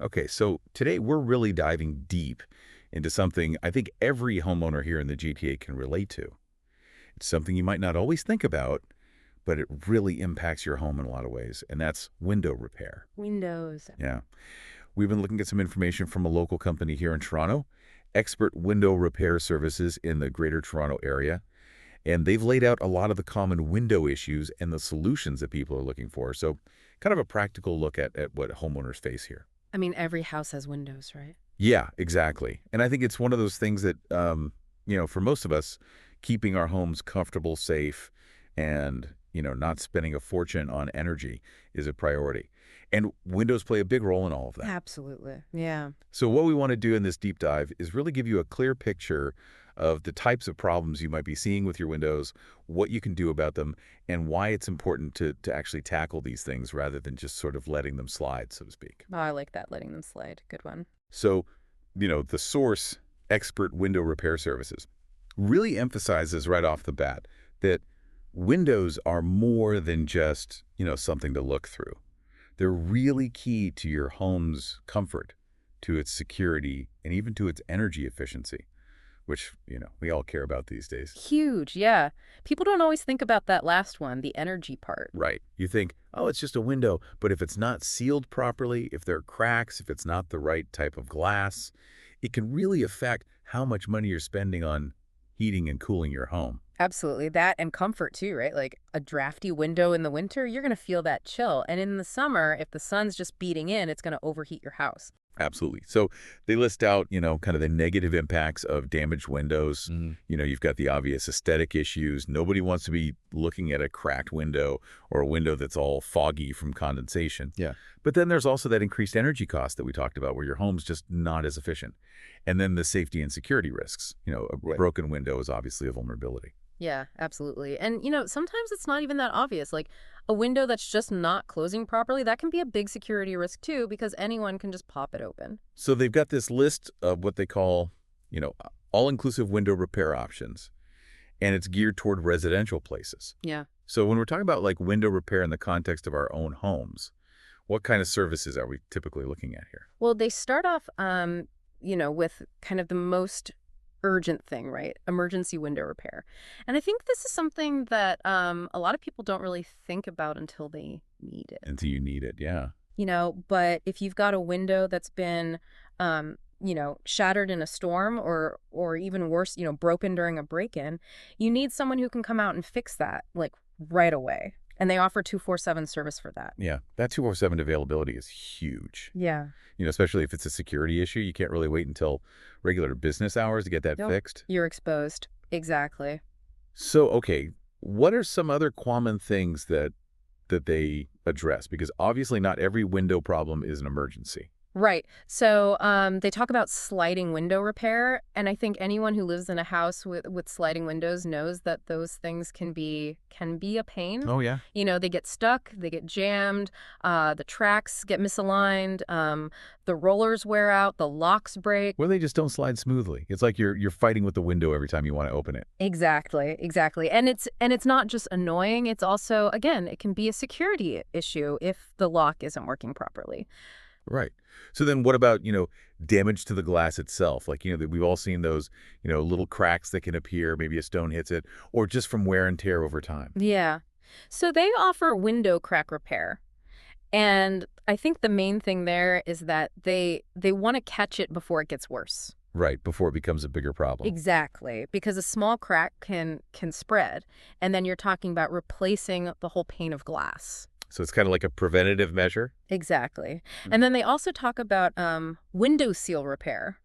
Okay, so today we're really diving deep into something I think every homeowner here in the GTA can relate to. It's something you might not always think about, but it really impacts your home in a lot of ways, and that's window repair. Windows. Yeah. We've been looking at some information from a local company here in Toronto, Expert Window Repair Services in the Greater Toronto Area, and they've laid out a lot of the common window issues and the solutions that people are looking for. So kind of a practical look at what homeowners face here. I mean, every house has windows, right? Yeah, exactly. And I think it's one of those things that, for most of us, keeping our homes comfortable, safe, and, not spending a fortune on energy is a priority. And windows play a big role in all of that. Absolutely. Yeah. So what we want to do in this deep dive is really give you a clear picture of the types of problems you might be seeing with your windows, what you can do about them, and why it's important to actually tackle these things rather than just sort of letting them slide, so to speak. Oh, I like that, letting them slide. Good one. So, the source, Expert Window Repair Services, really emphasizes right off the bat that windows are more than just, something to look through. They're really key to your home's comfort, to its security, and even to its energy efficiency, which, we all care about these days. Huge. Yeah. People don't always think about that last one, the energy part. Right. You think, oh, it's just a window, but if it's not sealed properly, if there are cracks, if it's not the right type of glass, it can really affect how much money you're spending on heating and cooling your home. Absolutely. That and comfort too, right? Like a drafty window in the winter, you're going to feel that chill. And in the summer, if the sun's just beating in, it's going to overheat your house. Absolutely. So they list out, kind of the negative impacts of damaged windows. You've got the obvious aesthetic issues. Nobody wants to be looking at a cracked window or a window that's all foggy from condensation. Yeah. But then there's also that increased energy cost that we talked about where your home's just not as efficient. And then the safety and security risks. A Right. broken window is obviously a vulnerability. Yeah, absolutely. And, sometimes it's not even that obvious. Like a window that's just not closing properly, that can be a big security risk too, because anyone can just pop it open. So they've got this list of what they call, all-inclusive window repair options, and it's geared toward residential places. Yeah. So when we're talking about like window repair in the context of our own homes, what kind of services are we typically looking at here? Well, they start off, with kind of the most urgent thing, right? Emergency window repair. And I think this is something that a lot of people don't really think about until they need it. Until you need it, yeah. But if you've got a window that's been, shattered in a storm or even worse, broken during a break-in, you need someone who can come out and fix that like right away. And they offer 24/7 service for that. Yeah, that 247 availability is huge. Yeah. Especially if it's a security issue. You can't really wait until regular business hours to get that Nope. fixed. You're exposed. Exactly. So, okay, what are some other common things that they address? Because obviously not every window problem is an emergency. Right. So they talk about sliding window repair, and I think anyone who lives in a house with sliding windows knows that those things can be a pain. Oh, yeah. They get stuck, they get jammed, the tracks get misaligned, the rollers wear out, the locks break. Well, they just don't slide smoothly. It's like you're fighting with the window every time you want to open it. Exactly, exactly. And it's not just annoying, it's also, again, it can be a security issue if the lock isn't working properly. Right. So then what about, damage to the glass itself? Like, we've all seen those, little cracks that can appear, maybe a stone hits it, or just from wear and tear over time. Yeah. So they offer window crack repair. And I think the main thing there is that they want to catch it before it gets worse. Right, before it becomes a bigger problem. Exactly, because a small crack can spread, and then you're talking about replacing the whole pane of glass. So it's kind of like a preventative measure. Exactly. And then they also talk about window seal repair.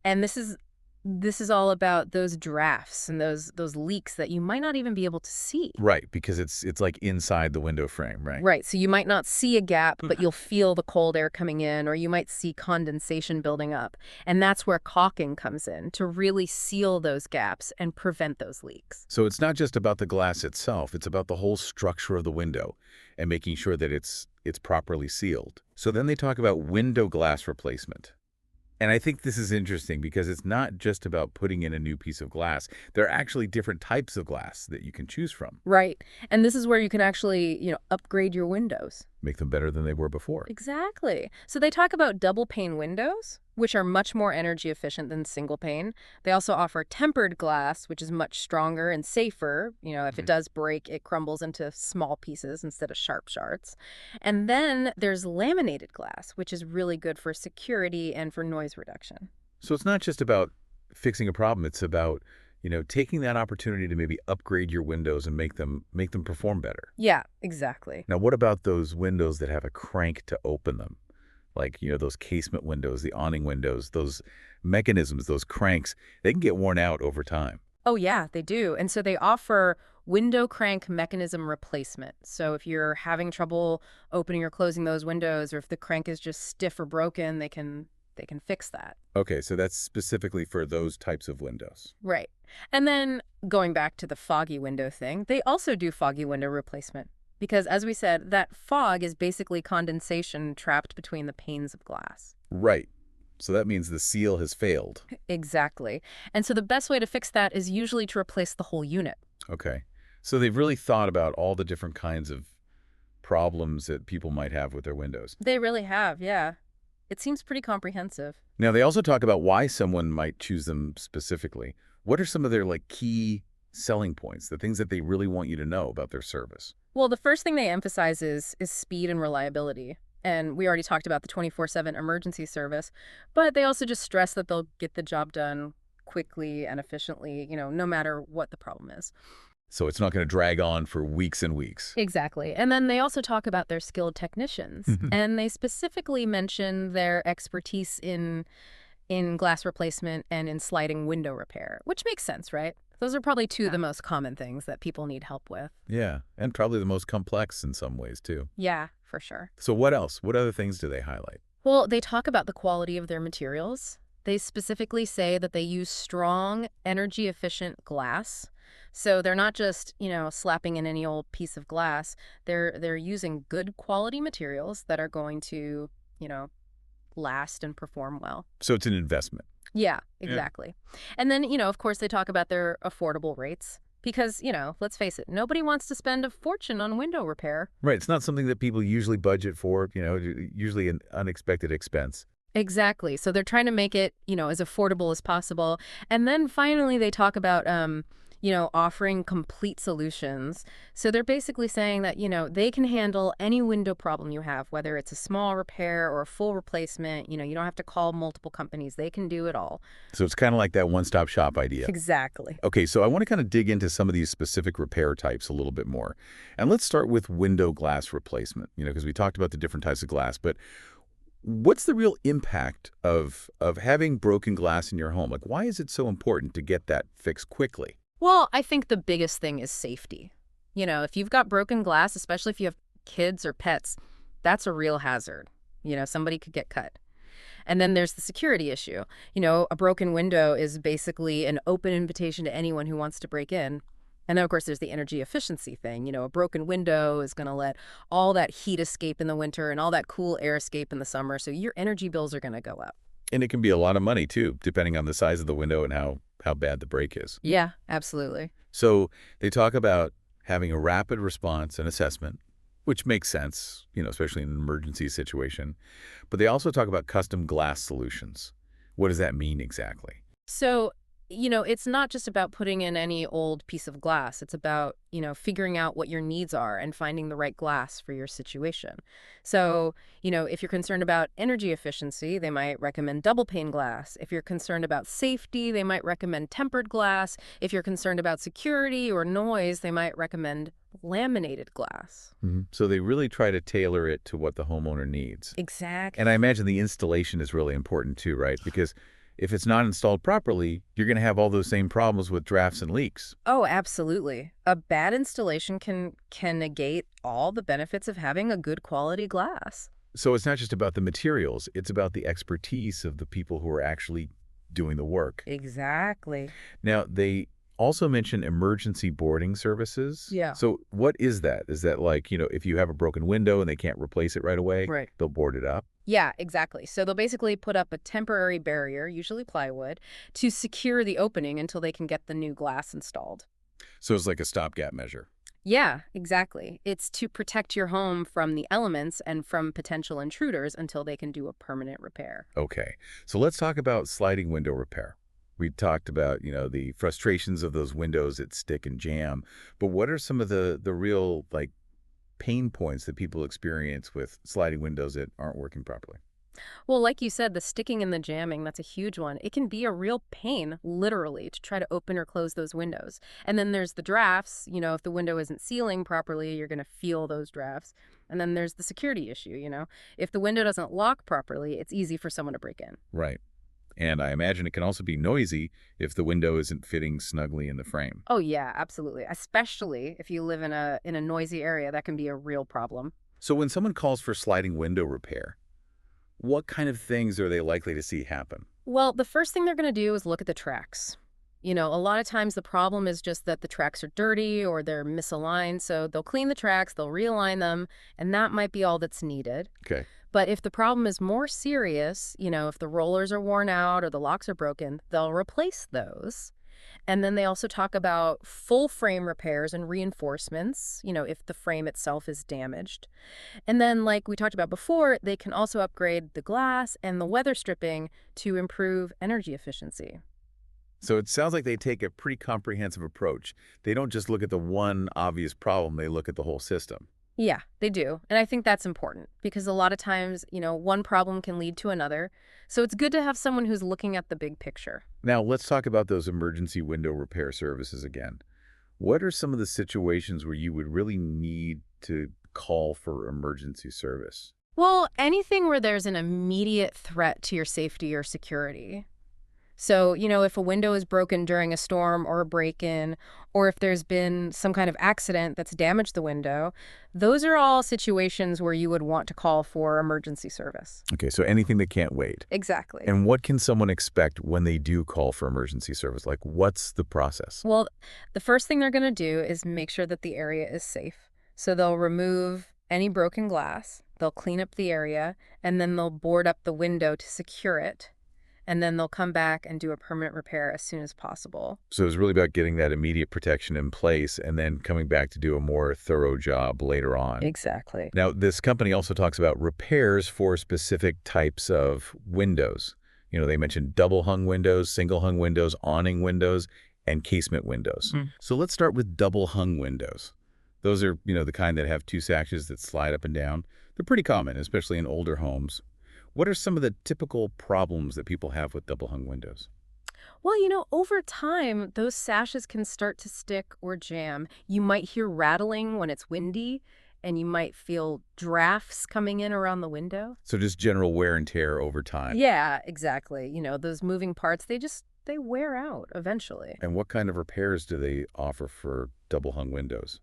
And this is all about those drafts and those leaks that you might not even be able to see. Right, because it's like inside the window frame, right? Right. So you might not see a gap, but you'll feel the cold air coming in, or you might see condensation building up. And that's where caulking comes in to really seal those gaps and prevent those leaks. So it's not just about the glass itself, it's about the whole structure of the window and making sure that it's properly sealed. So then they talk about window glass replacement. And I think this is interesting because it's not just about putting in a new piece of glass. There are actually different types of glass that you can choose from. Right. And this is where you can actually, upgrade your windows. Make them better than they were before. Exactly. So they talk about double pane windows, which are much more energy efficient than single pane. They also offer tempered glass, which is much stronger and safer. If it does break, it crumbles into small pieces instead of sharp shards. And then there's laminated glass, which is really good for security and for noise reduction. So it's not just about fixing a problem. It's about, taking that opportunity to maybe upgrade your windows and make them perform better. Yeah, exactly. Now, what about those windows that have a crank to open them? Like, those casement windows, the awning windows, those mechanisms, those cranks, they can get worn out over time. Oh, yeah, they do. And so they offer window crank mechanism replacement. So if you're having trouble opening or closing those windows, or if the crank is just stiff or broken, they can fix that. Okay, so that's specifically for those types of windows. Right. And then going back to the foggy window thing, they also do foggy window replacement. Because as we said, that fog is basically condensation trapped between the panes of glass. Right. So that means the seal has failed. Exactly. And so the best way to fix that is usually to replace the whole unit. Okay. So they've really thought about all the different kinds of problems that people might have with their windows. They really have, yeah. It seems pretty comprehensive. Now, they also talk about why someone might choose them specifically. What are some of their key selling points, the things that they really want you to know about their service? Well, the first thing they emphasize is speed and reliability. And we already talked about the 24/7 emergency service, but they also just stress that they'll get the job done quickly and efficiently, no matter what the problem is. So it's not going to drag on for weeks and weeks. Exactly. And then they also talk about their skilled technicians, and they specifically mention their expertise in glass replacement and in sliding window repair, which makes sense, right? Those are probably two of the most common things that people need help with. Yeah, and probably the most complex in some ways, too. Yeah, for sure. So what else? What other things do they highlight? Well, they talk about the quality of their materials. They specifically say that they use strong, energy-efficient glass. So they're not just, slapping in any old piece of glass. They're using good quality materials that are going to, last and perform well. So it's an investment. Yeah, exactly. And then, of course, they talk about their affordable rates because, let's face it, nobody wants to spend a fortune on window repair. Right. It's not something that people usually budget for, usually an unexpected expense. Exactly. So they're trying to make it, as affordable as possible. And then finally, they talk about, offering complete solutions. So they're basically saying that, they can handle any window problem you have, whether it's a small repair or a full replacement. You don't have to call multiple companies. They can do it all. So it's kind of like that one-stop shop idea. Exactly. Okay, so I want to kind of dig into some of these specific repair types a little bit more. And let's start with window glass replacement, because we talked about the different types of glass, but what's the real impact of having broken glass in your home? Why is it so important to get that fixed quickly? Well, I think the biggest thing is safety. If you've got broken glass, especially if you have kids or pets, that's a real hazard. Somebody could get cut. And then there's the security issue. A broken window is basically an open invitation to anyone who wants to break in. And then, of course, there's the energy efficiency thing. A broken window is going to let all that heat escape in the winter and all that cool air escape in the summer. So your energy bills are going to go up. And it can be a lot of money, too, depending on the size of the window and how bad the break is. Yeah, absolutely. So they talk about having a rapid response and assessment, which makes sense, especially in an emergency situation. But they also talk about custom glass solutions. What does that mean exactly? So, it's not just about putting in any old piece of glass. It's about, figuring out what your needs are and finding the right glass for your situation. So, if you're concerned about energy efficiency, they might recommend double pane glass. If you're concerned about safety, they might recommend tempered glass. If you're concerned about security or noise, they might recommend laminated glass. So they really try to tailor it to what the homeowner needs. Exactly. And I imagine the installation is really important too, right? Because if it's not installed properly, you're going to have all those same problems with drafts and leaks. Oh, absolutely. A bad installation can negate all the benefits of having a good quality glass. So it's not just about the materials, it's about the expertise of the people who are actually doing the work. Exactly. Now, they also mention emergency boarding services. Yeah. So what is that? Is that if you have a broken window and they can't replace it right away, Right. they'll board it up? Yeah, exactly. So they'll basically put up a temporary barrier, usually plywood, to secure the opening until they can get the new glass installed. So it's like a stopgap measure. Yeah, exactly. It's to protect your home from the elements and from potential intruders until they can do a permanent repair. Okay, so let's talk about sliding window repair. We talked about, the frustrations of those windows that stick and jam, but what are some of the real, like, pain points that people experience with sliding windows that aren't working properly? Well, like you said, the sticking and the jamming, that's a huge one. It can be a real pain, literally, to try to open or close those windows. And then there's the drafts. If the window isn't sealing properly, you're going to feel those drafts. And then there's the security issue. If the window doesn't lock properly, it's easy for someone to break in. Right. And I imagine it can also be noisy if the window isn't fitting snugly in the frame. Oh yeah, absolutely. Especially if you live in a noisy area, that can be a real problem. So when someone calls for sliding window repair, what kind of things are they likely to see happen? Well, the first thing they're going to do is look at the tracks. A lot of times the problem is just that the tracks are dirty or they're misaligned, so they'll clean the tracks, they'll realign them, and that might be all that's needed. Okay. But if the problem is more serious, if the rollers are worn out or the locks are broken, they'll replace those. And then they also talk about full frame repairs and reinforcements, if the frame itself is damaged. And then, like we talked about before, they can also upgrade the glass and the weather stripping to improve energy efficiency. So it sounds like they take a pretty comprehensive approach. They don't just look at the one obvious problem, they look at the whole system. Yeah, they do. And I think that's important because a lot of times, one problem can lead to another. So it's good to have someone who's looking at the big picture. Now, let's talk about those emergency window repair services again. What are some of the situations where you would really need to call for emergency service? Well, anything where there's an immediate threat to your safety or security. So, if a window is broken during a storm or a break-in, or if there's been some kind of accident that's damaged the window, those are all situations where you would want to call for emergency service. Okay, so anything that can't wait. Exactly. And what can someone expect when they do call for emergency service? Like, what's the process? Well, the first thing they're going to do is make sure that the area is safe. So they'll remove any broken glass, they'll clean up the area, and then they'll board up the window to secure it. And then they'll come back and do a permanent repair as soon as possible. So it's really about getting that immediate protection in place and then coming back to do a more thorough job later on. Exactly. Now, this company also talks about repairs for specific types of windows. They mentioned double hung windows, single hung windows, awning windows, and casement windows. So let's start with double hung windows. Those are, the kind that have two sashes that slide up and down. They're pretty common, especially in older homes. What are some of the typical problems that people have with double hung windows? Well, over time, those sashes can start to stick or jam. You might hear rattling when it's windy, and you might feel drafts coming in around the window. So just general wear and tear over time. Yeah, exactly. Those moving parts, they wear out eventually. And what kind of repairs do they offer for double hung windows?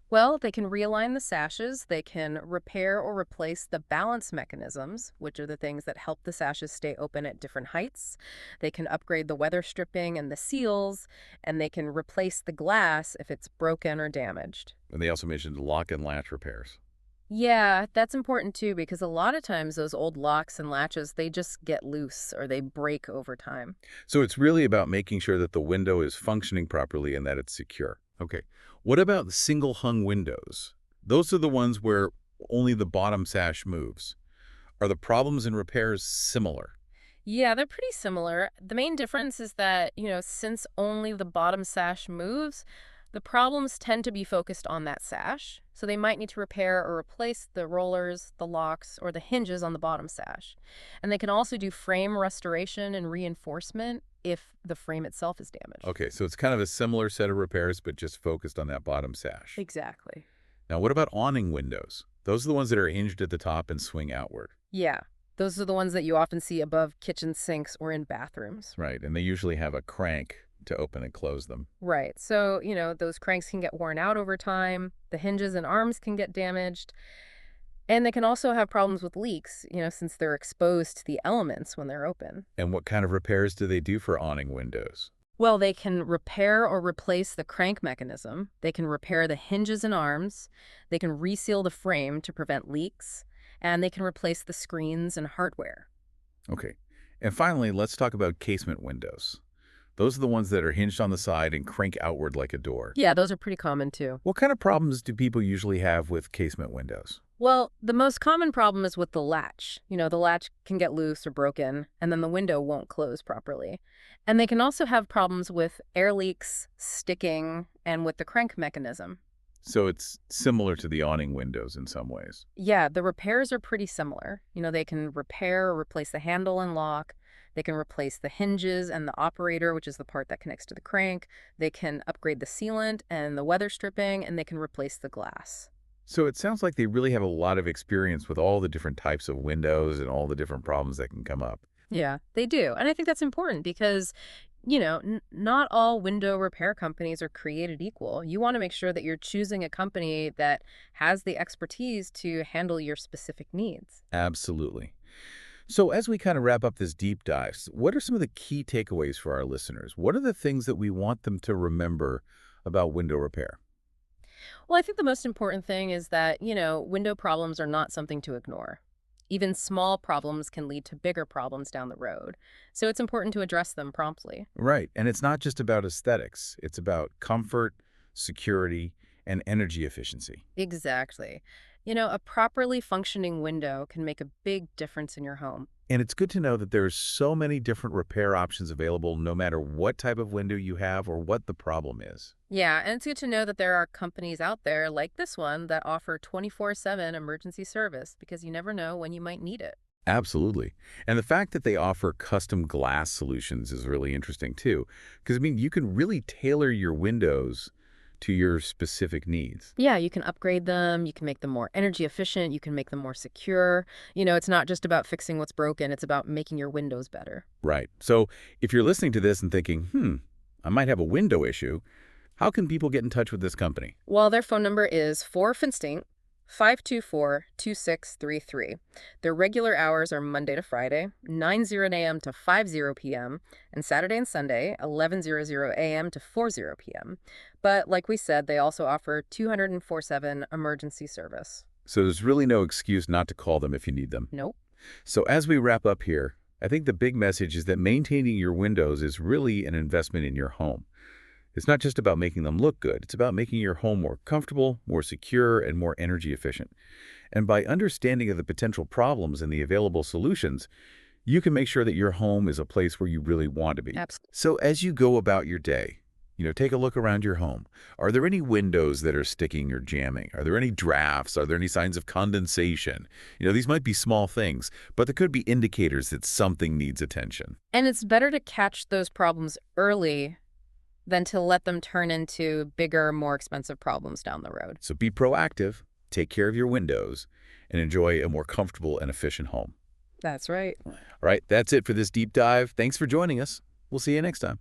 Well, they can realign the sashes, they can repair or replace the balance mechanisms, which are the things that help the sashes stay open at different heights. They can upgrade the weather stripping and the seals, and they can replace the glass if it's broken or damaged. And they also mentioned lock and latch repairs. Yeah, that's important too, because a lot of times those old locks and latches, they just get loose or they break over time. So it's really about making sure that the window is functioning properly and that it's secure. Okay. What about single hung windows? Those are the ones where only the bottom sash moves. Are the problems and repairs similar? Yeah, they're pretty similar. The main difference is that, since only the bottom sash moves, the problems tend to be focused on that sash. So they might need to repair or replace the rollers, the locks, or the hinges on the bottom sash. And they can also do frame restoration and reinforcement if the frame itself is damaged. Okay, so it's kind of a similar set of repairs, but just focused on that bottom sash. Exactly. Now, what about awning windows? Those are the ones that are hinged at the top and swing outward. Yeah, those are the ones that you often see above kitchen sinks or in bathrooms. Right, and they usually have a crank to open and close them. Right. So, those cranks can get worn out over time. The hinges and arms can get damaged. And they can also have problems with leaks, since they're exposed to the elements when they're open. And what kind of repairs do they do for awning windows? Well, they can repair or replace the crank mechanism. They can repair the hinges and arms. They can reseal the frame to prevent leaks. and they can replace the screens and hardware. Okay. And finally, let's talk about casement windows. Those are the ones that are hinged on the side and crank outward like a door. Yeah, those are pretty common too. What kind of problems do people usually have with casement windows? Well, the most common problem is with the latch. The latch can get loose or broken, and then the window won't close properly. And they can also have problems with air leaks, sticking, and with the crank mechanism. So it's similar to the awning windows in some ways. Yeah, the repairs are pretty similar. They can repair or replace the handle and lock. They can replace the hinges and the operator, which is the part that connects to the crank. They can upgrade the sealant and the weather stripping, and they can replace the glass. So it sounds like they really have a lot of experience with all the different types of windows and all the different problems that can come up. Yeah, they do. And I think that's important because, not all window repair companies are created equal. You want to make sure that you're choosing a company that has the expertise to handle your specific needs. Absolutely. So as we kind of wrap up this deep dive, what are some of the key takeaways for our listeners? What are the things that we want them to remember about window repair? Well, I think the most important thing is that, window problems are not something to ignore. Even small problems can lead to bigger problems down the road. So it's important to address them promptly. Right. And it's not just about aesthetics. It's about comfort, security, and energy efficiency. Exactly. A properly functioning window can make a big difference in your home. And it's good to know that there's so many different repair options available no matter what type of window you have or what the problem is. Yeah, and it's good to know that there are companies out there like this one that offer 24/7 emergency service because you never know when you might need it. Absolutely. And the fact that they offer custom glass solutions is really interesting too. Because, I mean, you can really tailor your windows to your specific needs. Yeah, you can upgrade them, you can make them more energy efficient, you can make them more secure. It's not just about fixing what's broken, it's about making your windows better. Right. So if you're listening to this and thinking, I might have a window issue, how can people get in touch with this company? Well, their phone number is 4 Finstinct 524-2633. Their regular hours are Monday to Friday, 9:00 a.m. to 5:00 p.m., and Saturday and Sunday, 11:00 a.m. to 4:00 p.m. But like we said, they also offer 204/7 emergency service. So there's really no excuse not to call them if you need them. Nope. So as we wrap up here, I think the big message is that maintaining your windows is really an investment in your home. It's not just about making them look good. It's about making your home more comfortable, more secure, and more energy efficient. And by understanding of the potential problems and the available solutions, you can make sure that your home is a place where you really want to be. Absolutely. So as you go about your day, take a look around your home. Are there any windows that are sticking or jamming? Are there any drafts? Are there any signs of condensation? These might be small things, but there could be indicators that something needs attention. And it's better to catch those problems early than to let them turn into bigger, more expensive problems down the road. So be proactive, take care of your windows, and enjoy a more comfortable and efficient home. That's right. All right, that's it for this deep dive. Thanks for joining us. We'll see you next time.